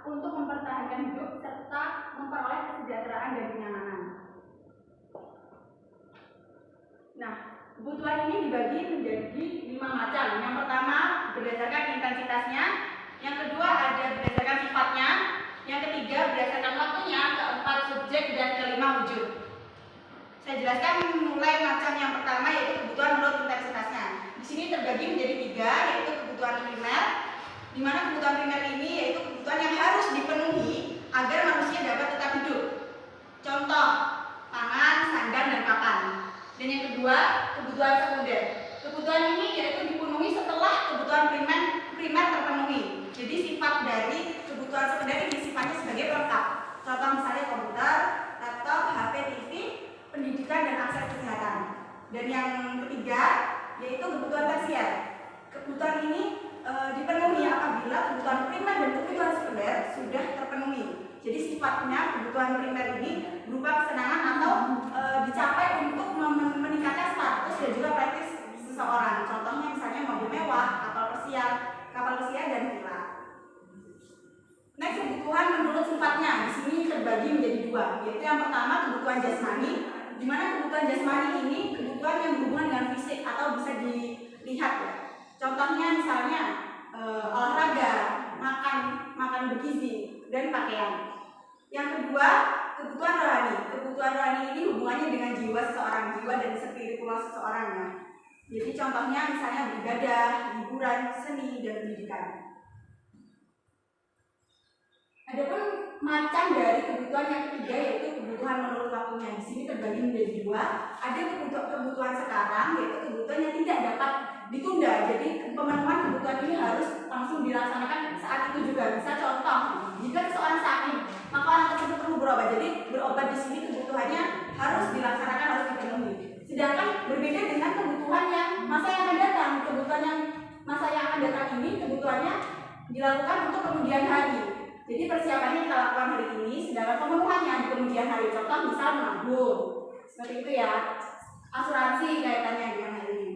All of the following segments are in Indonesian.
untuk mempertahankan hidup serta memperoleh kesejahteraan dan kenyamanan. Nah, kebutuhan ini dibagi menjadi 5 macam. Yang pertama berdasarkan intensitasnya, yang kedua ada berdasarkan sifatnya, yang ketiga berdasarkan waktunya, keempat subjek, dan kelima wujud. Saya jelaskan mulai macam yang pertama yaitu kebutuhan menurut intensitasnya. Di sini terbagi menjadi 3 yaitu kebutuhan primer, di mana kebutuhan primer ini yaitu kebutuhan yang harus dipenuhi agar manusia dapat tetap hidup. Contoh, pangan, sandang, dan papan. Dan yang kedua, kebutuhan sekunder. Kebutuhan ini yaitu dipenuhi setelah kebutuhan primer terpenuhi. Jadi sifat dari kebutuhan sekunder ini sifatnya sebagai pelengkap. Contoh misalnya komputer, laptop, HP, TV, pendidikan, dan akses kesehatan. Dan yang ketiga yaitu kebutuhan tersier. Kebutuhan ini dipenuhi apabila kebutuhan primer dan kebutuhan sekunder sudah terpenuhi. Jadi sifatnya kebutuhan primer ini berupa kesenangan atau dicapai untuk meningkatkan status dan juga praktis seseorang. Contohnya misalnya mobil mewah, kapal pesiar, dan villa. Next, kebutuhan menurut sifatnya. Di sini terbagi menjadi 2, yaitu yang pertama kebutuhan jasmani, di mana kebutuhan jasmani ini kebutuhan yang berhubungan dengan fisik atau bisa dilihat ya. Contohnya misalnya olahraga, makan bergizi, dan pakaian. Yang kedua, kebutuhan rohani. Kebutuhan rohani ini hubungannya dengan jiwa seseorang, jiwa dan spiritual seseorang ya. Jadi contohnya misalnya beribadah, hiburan, seni, dan pendidikan. Adapun macam dari kebutuhan yang ketiga yaitu kebutuhan menurut waktunya. Di sini terbagi menjadi 2. Ada kebutuhan sekarang yaitu kebutuhan yang tidak dapat ditunda. Jadi pemenuhan kebutuhan ini harus langsung dilaksanakan saat itu juga. Bisa contoh, jika seseorang sakit, maka orang tersebut perlu berobat. Jadi berobat di sini kebutuhannya harus dilaksanakan, harus dipenuhi. Sedangkan berbeda dengan kebutuhan yang masa yang akan datang. Kebutuhan yang masa yang akan datang ini kebutuhannya dilakukan untuk kemudian hari. Jadi persiapannya kita lakukan hari ini, sedangkan pemenuhannya di kemudian hari. Contoh misal menabung, seperti itu ya. Asuransi kaitannya dengan hal ini.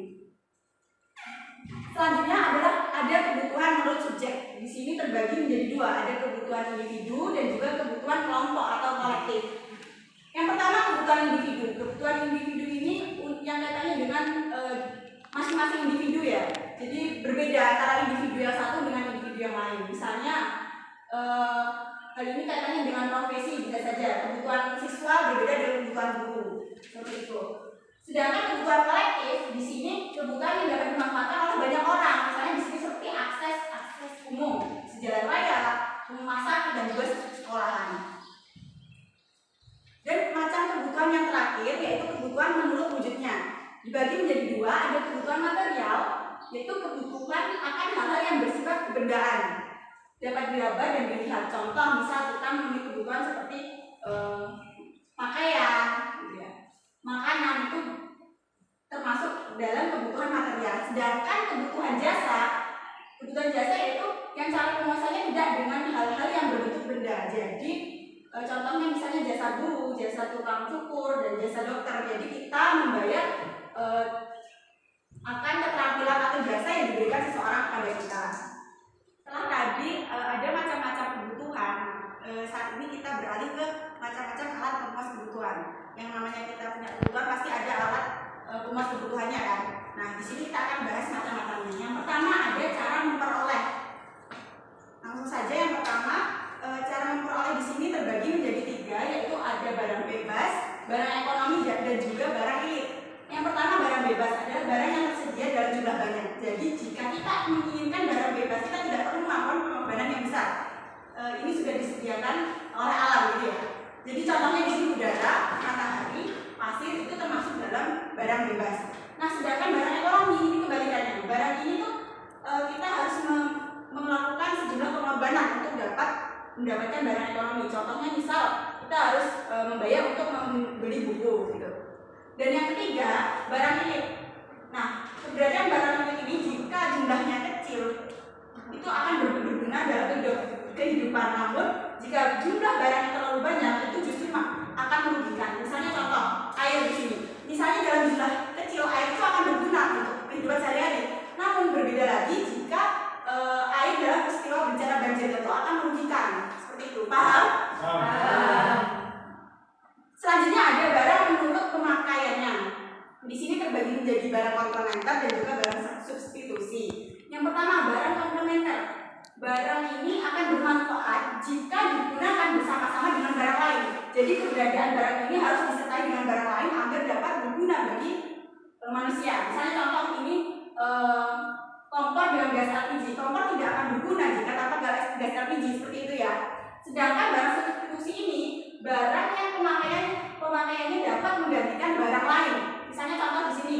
Selanjutnya adalah ada kebutuhan menurut subjek. Di sini terbagi menjadi 2, ada kebutuhan individu dan juga kebutuhan kelompok atau kolektif. Yang pertama kebutuhan individu. Kebutuhan individu ini yang kaitannya dengan masing-masing individu ya. Jadi berbeda antara individu yang satu dengan individu yang lain. Misalnya hal ini kaitannya dengan profesi bisa saja. Kebutuhan siswa berbeda dengan kebutuhan guru. Seperti itu. Sedangkan kebutuhan kolektif di sini kebutuhan yang dapat dimanfaatkan oleh banyak orang. Misalnya di sini seperti akses umum, jalan raya, rumah sakit, dan juga sekolahan. Dan macam kebutuhan yang terakhir yaitu kebutuhan menurut wujudnya. Dibagi menjadi 2, ada kebutuhan material yaitu kebutuhan akan hal-hal yang bersifat kebendaan. Dapat diraba dan dilihat. Contoh misal kita memiliki kebutuhan seperti pakaian, makanan itu termasuk dalam kebutuhan material. Sedangkan kebutuhan jasa itu yang cara penguasanya tidak dengan hal-hal yang berbentuk benda. Jadi contohnya misalnya jasa guru, jasa tukang cukur, dan jasa dokter. Jadi kita membayar akan keterampilan atau jasa yang diberikan seseorang kepada kita. Setelah tadi ada macam-macam kebutuhan, saat ini kita beralih ke macam-macam alat pemuas kebutuhan. Yang namanya kita punya kebutuhan pasti ada alat pemuas kebutuhannya kan. Nah di sini kita akan bahas macam-macamnya. Yang pertama ada cara memperoleh. Langsung saja yang pertama cara memperoleh di sini terbagi menjadi 3 yaitu ada barang bebas, barang ekonomi, dan juga barang elit. Yang pertama barang bebas adalah barang yang tersedia dalam jumlah banyak. Jadi jika kita menginginkan barang bebas kita tidak perlu melakukan pengorbanan yang besar. Ini sudah disediakan oleh alam gitu ya. Jadi contohnya di sini udara, matahari, pasir itu termasuk dalam barang bebas. Nah sedangkan barang ekonomi ini kebalikannya. Barang ini tuh kita harus melakukan sejumlah pengorbanan untuk dapat mendapatkan barang ekonomi. Contohnya misal kita harus membayar untuk membeli buku gitu. Dan yang ketiga barang elit. Nah keberadaan barang elit ini jika jumlahnya kecil itu akan berguna dalam kehidupan. Namun jika jumlah barang yang terlalu banyak itu justru akan merugikan. Misalnya contoh air di sini. Misalnya dalam jumlah kecil air itu akan berguna untuk kehidupan sehari-hari. Namun berbeda lagi jika air dalam peristiwa bencana banjir itu akan merugikan. jika digunakan bersama-sama dengan barang lain. Jadi keberadaan barang ini harus disertai dengan barang lain agar dapat berguna bagi manusia. Misalnya contoh ini kompor dengan gas LPG. Kompor tidak akan berguna jika tanpa gas LPG, seperti itu ya. Sedangkan barang substitusi ini barang yang pemakaiannya dapat menggantikan barang lain. Misalnya contoh di sini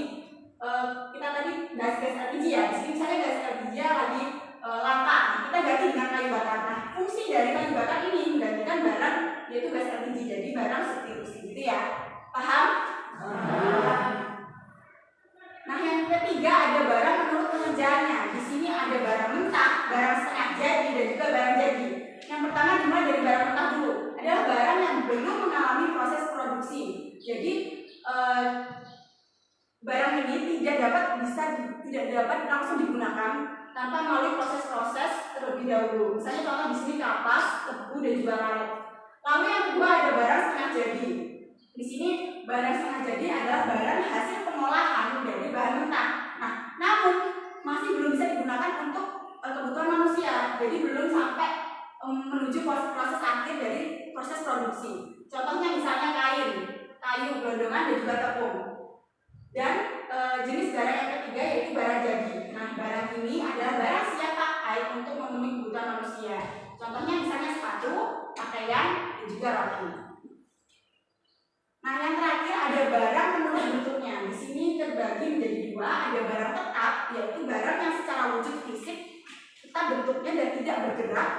kita tadi gas LPG ya. Di sini misalnya gas LPG lagi langka, kita ganti dengan kayu bakar. Nah, fungsi dari kayu bakar ini menggantikan barang yaitu gas LPG. Jadi barang substitusi, gitu ya. Paham? Nah, yang ketiga ada barang menurut pengerjaannya. Di sini ada barang mentah, barang setengah jadi, dan juga barang jadi. Yang pertama dimulai dari barang mentah dulu. Adalah barang yang belum mengalami proses produksi. Jadi barang ini tidak dapat langsung digunakan tanpa melalui proses-proses terlebih dahulu. Misalnya contoh di sini kapas, tebu, dan juga karet. Lalu yang kedua ada barang setengah jadi. Di sini barang setengah jadi adalah barang hasil pengolahan dari bahan mentah. Nah, namun masih belum bisa digunakan untuk kebutuhan manusia. Jadi belum sampai menuju proses akhir dari proses produksi. Contohnya misalnya kain, kayu, gelondongan, dan juga tepung. Dan jenis barang yang ketiga yaitu barang jadi. Nah, barang ini adalah barang siap pakai untuk memenuhi kebutuhan manusia. Contohnya misalnya sepatu, pakaian, dan juga roti. Nah, yang terakhir ada barang menurut bentuknya. Di sini terbagi menjadi dua. Ada barang tetap, yaitu barang yang secara wujud fisik tetap bentuknya dan tidak bergerak.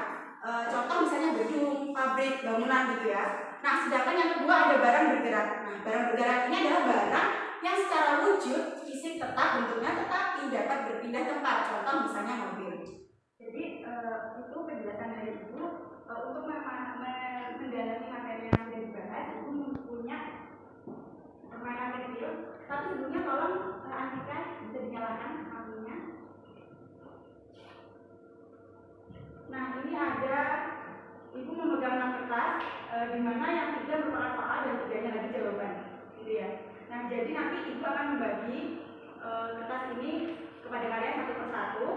Contoh misalnya gedung, pabrik, bangunan gitu ya. Nah, sedangkan yang kedua ada barang bergerak. Nah, barang bergerak ini adalah barang yang secara wujud fisik tetap bentuknya tetapi dapat berpindah tempat. Contoh misalnya mobil. Jadi itu penjelasan dari Ibu. Untuk mendalami materi yang sudah dibahas, Ibu punya permainan kecil. Tapi sebelumnya tolong Andika bisa dinyalakan lampunya. Nah, ini ada Ibu memegang 6 kertas, di mana yang 3 merupakan soal dan 3-nya lagi jawaban, gitu ya. Nah, jadi nanti Ibu akan membagi kertas ini kepada kalian satu persatu.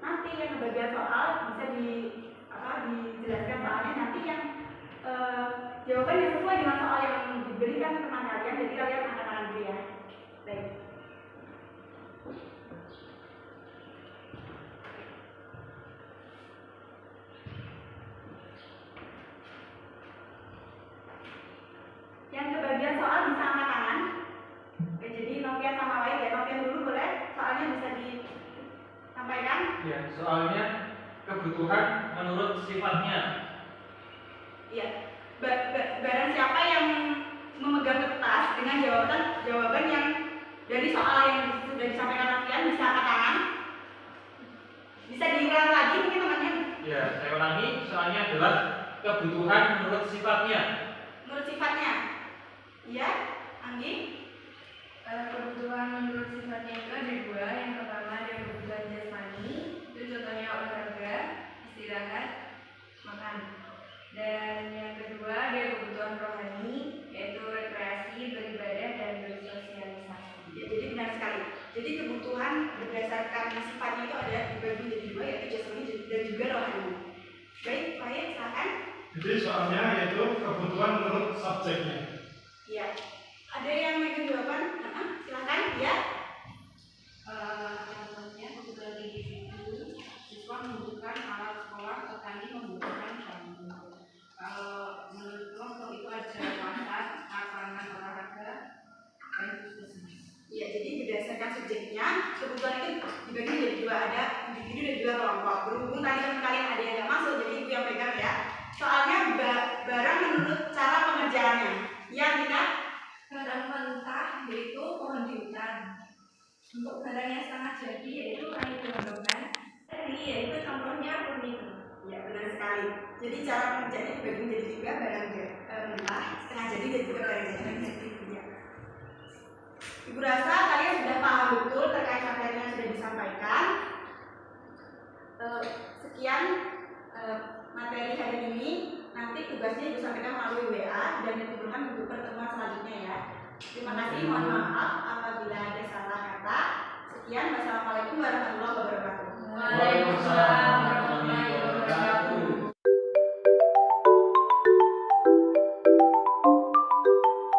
Nanti yang bagian soal bisa dijelaskan soalnya. Nanti yang jawaban yang sesuai dengan soal yang diberikan ke teman kalian, jadi kalian angkat tangan dulu ya. Baik. Yang kebagian soal bisa angkat tangan. Oke, jadi Novian sama Wahid ya. Novian dulu boleh, soalnya bisa disampaikan. Ya, soalnya kebutuhan menurut sifatnya. Iya. Barang siapa yang memegang kertas dengan jawaban yang dari soal yang sudah disampaikan Novian bisa angkat tangan. Bisa diulang lagi mungkin temannya. Ya, saya ulangi, soalnya adalah kebutuhan menurut sifatnya. Menurut sifatnya. Iya, Anggi. Kebutuhan menurut sifatnya itu ada dua. Yang pertama ada kebutuhan jasmani, itu contohnya olahraga, istirahat, makan. Dan yang kedua ada kebutuhan rohani, yaitu rekreasi, beribadah, dan bersosialisasi. Ya, jadi benar sekali. Jadi kebutuhan berdasarkan sifatnya itu ada dibagi menjadi dua, yaitu jasmani dan juga rohani. Baik, Wahid, silakan. Jadi soalnya yaitu kebutuhan menurut subjeknya. Iya. Ada yang megang jawaban? Silakan, ya. Contohnya kebutuhan individu, siswa membutuhkan alat sekolah, petani membutuhkan bambu. Kalau menurut kelompok itu ada pasar, lapangan olahraga, dan puskesmas. Iya, jadi berdasarkan subjeknya, kebutuhan itu dibagi menjadi dua, ada individu dan juga kelompok. Berhubung tadi teman kalian ada yang nggak masuk, jadi Ibu yang pegang ya. Soalnya barang menurut cara pengerjaannya. Yang kita Barang mentah yaitu pohon di hutan. Untuk barang yang setengah jadi yaitu kayu gelondongan. Tadi yaitu contohnya furnitur. ya benar sekali. Jadi cara pengerjaannya dibagi menjadi tiga, barang mentah, setengah jadi dan juga barang jadi. Ya. Ibu rasa kalian sudah paham betul terkait materi yang sudah disampaikan. Sekian materi hari ini. Nanti tugasnya Ibu sampaikan melalui WA dan dikumpulkan untuk pertemuan selanjutnya ya. Terima kasih, mohon maaf apabila ada salah kata. Sekian, wassalamualaikum warahmatullahi wabarakatuh. Waalaikumsalam.